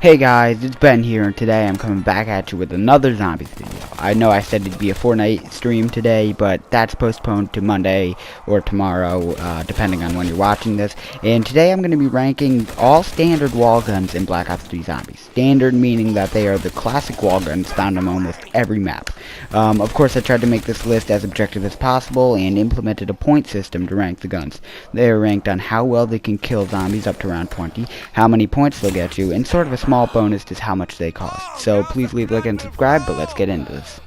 Hey guys, it's Ben here, and today I'm coming back at you with another zombies video. I know I said it'd be a Fortnite stream today, but that's postponed to Monday or tomorrow, depending on when you're watching this. And today I'm going to be ranking all standard wall guns in Black Ops 3 Zombies. Standard meaning that they are the classic wall guns found on almost every map. Of course, I tried to make this list as objective as possible and implemented a point system to rank the guns. They are ranked on how well they can kill zombies up to round 20, how many points they'll get you, and sort of a small bonus is how much they cost. So please leave a like and subscribe, but let's get into this.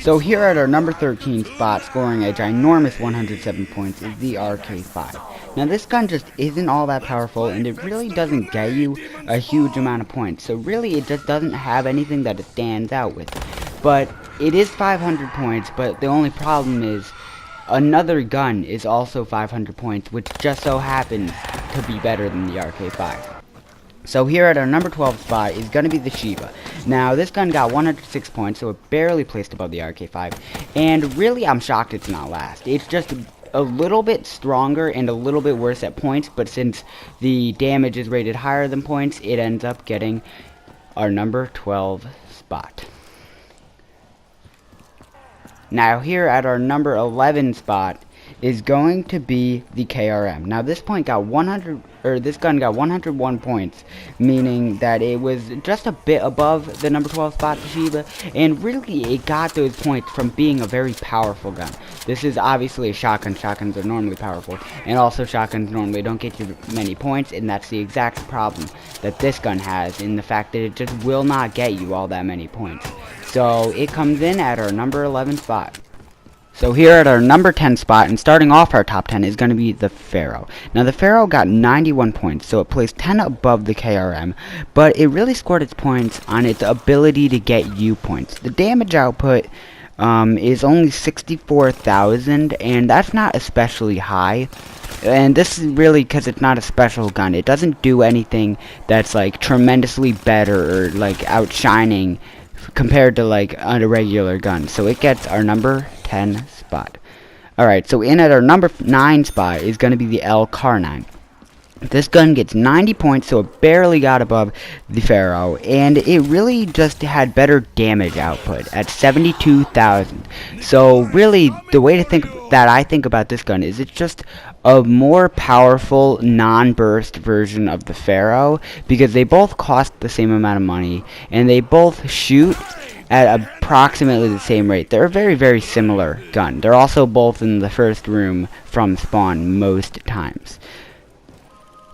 So here at our number 13 spot, scoring a ginormous 107 points, is the RK5. Now this gun just isn't all that powerful, and it really doesn't get you a huge amount of points. So really it just doesn't have anything that it stands out with. But it is 500 points, but the only problem is another gun is also 500 points, which just so happens to be better than the RK5. So here at our number 12 spot is going to be the Shiva. Now this gun got 106 points, so it barely placed above the RK5. And really I'm shocked it's not last. It's just a little bit stronger and a little bit worse at points, but since the damage is rated higher than points, it ends up getting our number 12 spot. Now here at our number 11 spot is going to be the KRM. Now this gun got 101 points, meaning that it was just a bit above the number 12 spot, the Shiva, and really it got those points from being a very powerful gun. This is obviously a shotgun. Shotguns are normally powerful, and also shotguns normally don't get you many points, and that's the exact problem that this gun has, in the fact that it just will not get you all that many points. So it comes in at our number 11 spot. So here at our number 10 spot, and starting off our top 10, is going to be the Pharaoh. Now the Pharaoh got 91 points, so it placed 10 above the KRM, but it really scored its points on its ability to get you points. The damage output is only 64,000, and that's not especially high. And this is really because it's not a special gun. It doesn't do anything that's like tremendously better or like outshining compared to like a regular gun. So it gets our number 10 spot. Alright, so in at our number 9 spot is going to be the LK9. This gun gets 90 points, so it barely got above the Pharaoh, and it really just had better damage output at 72,000. So really, the way I think about this gun is it's just a more powerful non-burst version of the Pharaoh, because they both cost the same amount of money, and they both shoot at approximately the same rate. They're a very, very similar gun. They're also both in the first room from spawn most times.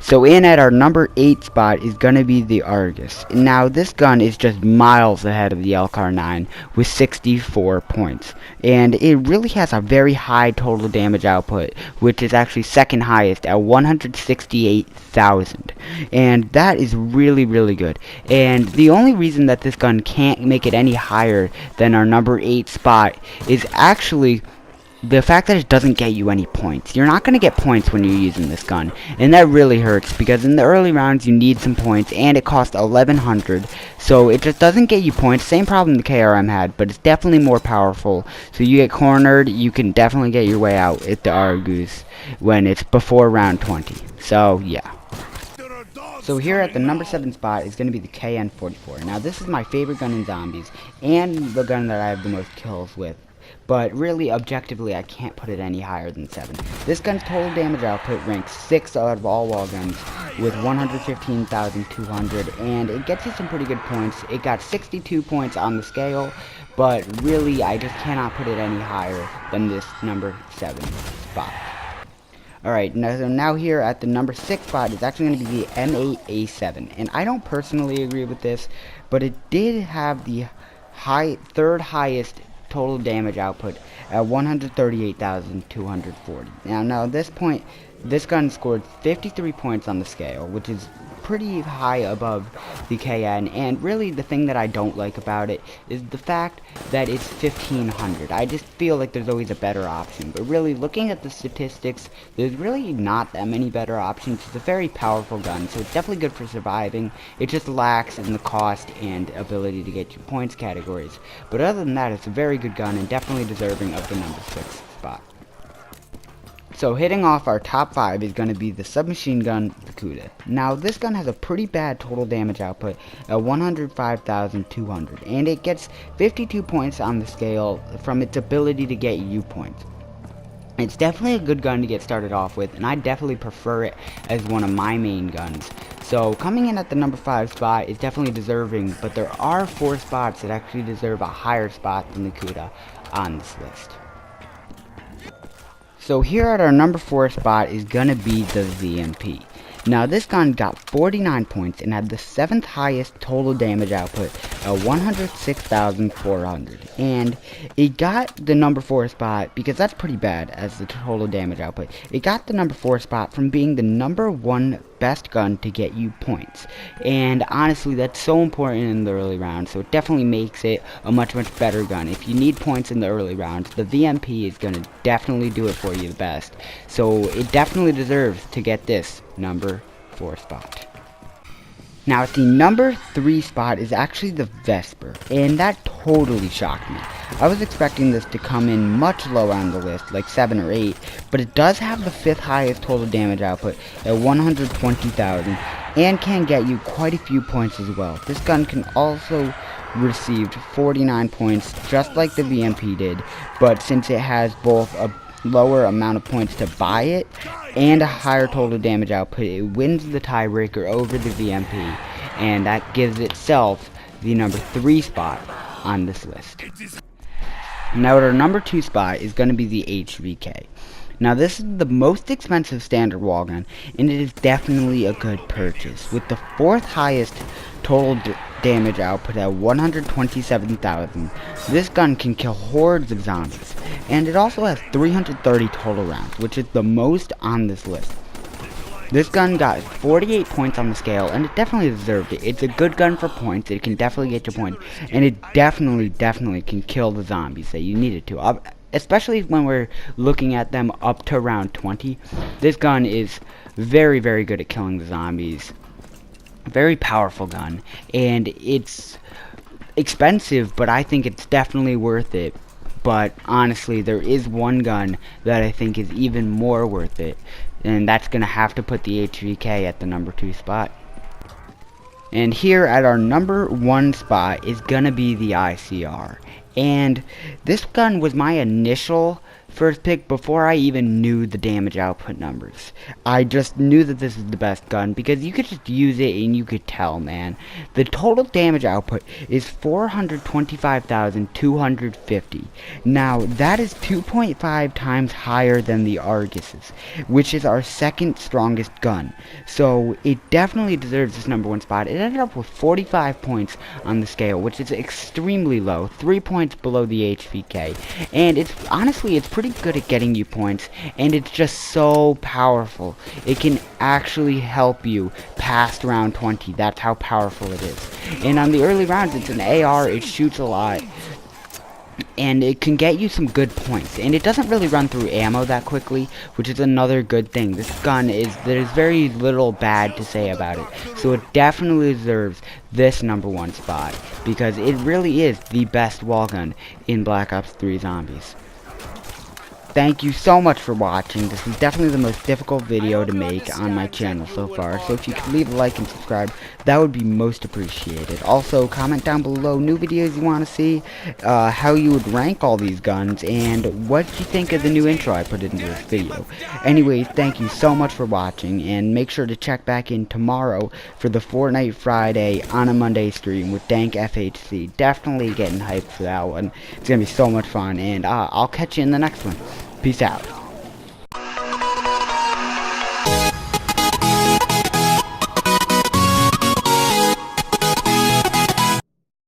So in at our number 8 spot is going to be the Argus. Now this gun is just miles ahead of the LK9 with 64 points. And it really has a very high total damage output, which is actually second highest at 168,000. And that is really, really good. And the only reason that this gun can't make it any higher than our number 8 spot is actually the fact that it doesn't get you any points. You're not going to get points when you're using this gun, and that really hurts, because in the early rounds you need some points, and it costs 1100, so it just doesn't get you points. Same problem the KRM had, but it's definitely more powerful. So you get cornered, you can definitely get your way out at the Argus when it's before round 20. So yeah. So here at the number 7 spot is going to be the KN-44. Now this is my favorite gun in zombies, and the gun that I have the most kills with. But really, objectively, I can't put it any higher than 7. This gun's total damage output ranks 6 out of all wall guns with 115,200, and it gets you some pretty good points. It got 62 points on the scale, but really, I just cannot put it any higher than this number 7 spot. Alright, now here at the number 6 spot is actually going to be the M8A7, and I don't personally agree with this, but it did have the third highest total damage output at 138,240. Now at this point, this gun scored 53 points on the scale, which is pretty high above the KN, and really the thing that I don't like about it is the fact that it's 1500. I just feel like there's always a better option, but really looking at the statistics, there's really not that many better options. It's a very powerful gun, so it's definitely good for surviving. It just lacks in the cost and ability to get you points categories, but other than that, it's a very good gun and definitely deserving of the number 6 spot. So So hitting off our top 5 is going to be the submachine gun Vexento. Now this gun has a pretty bad total damage output at 105,200, and it gets 52 points on the scale from its ability to get you points. It's definitely a good gun to get started off with, and I definitely prefer it as one of my main guns. So coming in at the number 5 spot is definitely deserving, but there are 4 spots that actually deserve a higher spot than the Cuda on this list. So here at our number 4 spot is gonna be the VMP. Now this gun got 49 points and had the 7th highest total damage output at 106,400, and it got the number 4 spot because that's pretty bad as the total damage output. It got the number 4 spot from being the number 1 best gun to get you points, and honestly that's so important in the early rounds, so it definitely makes it a much better gun. If you need points in the early rounds, the VMP is going to definitely do it for you the best, so it definitely deserves to get this number 4 spot. Now at the number 3 spot is actually the Vesper, and that totally shocked me. I was expecting this to come in much lower on the list, like 7 or 8, but it does have the 5th highest total damage output at 120,000 and can get you quite a few points as well. This gun can also receive 49 points just like the VMP did, but since it has both a lower amount of points to buy it and a higher total damage output, it wins the tiebreaker over the VMP, and that gives itself the number 3 spot on this list. Now our number 2 spot is going to be the HVK. Now this is the most expensive standard wall gun, and it is definitely a good purchase. With the 4th highest total damage output at 127,000, this gun can kill hordes of zombies, and it also has 330 total rounds, which is the most on this list. This gun got 48 points on the scale, and it definitely deserved it. It's a good gun for points, it can definitely get your point, and it definitely can kill the zombies that you need it to. Especially when we're looking at them up to round 20. This gun is very good at killing the zombies. Very powerful gun, and it's expensive, but I think it's definitely worth it. But honestly, there is one gun that I think is even more worth it, and that's gonna have to put the HVK at the number 2 spot. And here at our number 1 spot is gonna be the ICR. And this gun was my initial first pick before I even knew the damage output numbers. I just knew that this is the best gun because you could just use it and you could tell, man. The total damage output is 425,250. Now that is 2.5 times higher than the Argus's, which is our 2nd strongest gun. So it definitely deserves this number 1 spot. It ended up with 45 points on the scale, which is extremely low, 3 points below the HVK. And it's honestly, it's pretty good at getting you points, and it's just so powerful. It can actually help you past round 20. That's how powerful it is. And on the early rounds, it's an AR, it shoots a lot, and it can get you some good points, and it doesn't really run through ammo that quickly, which is another good thing. This gun there's very little bad to say about it, so it definitely deserves this number 1 spot because it really is the best wall gun in Black Ops 3 Zombies. Thank you so much for watching. This is definitely the most difficult video to make on my channel so far, so if you could leave a like and subscribe, that would be most appreciated. Also, comment down below new videos you want to see, how you would rank all these guns, and what you think of the new intro I put into this video. Anyways, thank you so much for watching, and make sure to check back in tomorrow for the Fortnite Friday on a Monday stream with Dank FHC. Definitely getting hyped for that one. It's going to be so much fun, and I'll catch you in the next one. Peace out.